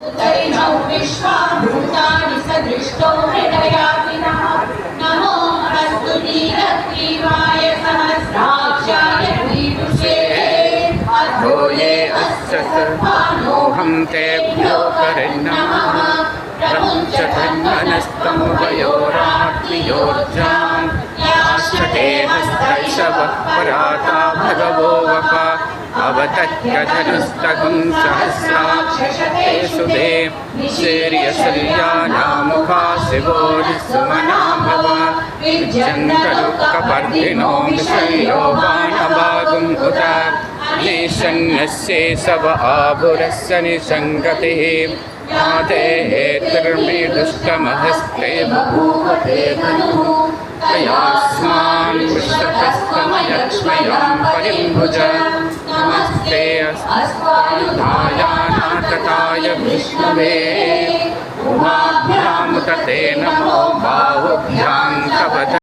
तैनौ विश्वाभूतानि सदृष्टो हृदयातिनः नमो अस्तु नीलग्रीवाय सहस्राक्षाय वीरुषे अधो ये अस्य सर्वाणोऽहं तेभ्यो करिष्यामः प्रमुञ्चतन्मनस्तं वयोरात्मयोर्जां याश्चते हस्तैषवः पराता भगवो वप अवतत्यधनुस्तगं सहस्राक्षशते सुदे निशेर्यशल्यानामुखा शिवो निःसुमना भव विजन्तलुकपर्दिनो मिशल्यो बाणभागुम् उत निशन्यस्ये सव आभुरस्य निसङ्गतिः याते हेतुर्मे दुष्टमहस्ते बभूव ते धनुः तयास्मान् विश्वतस्तमयक्ष्मयां परिम्भुज नमस्ते अस्मदायानाथताय विष्णवे उमाभ्यां तते नमो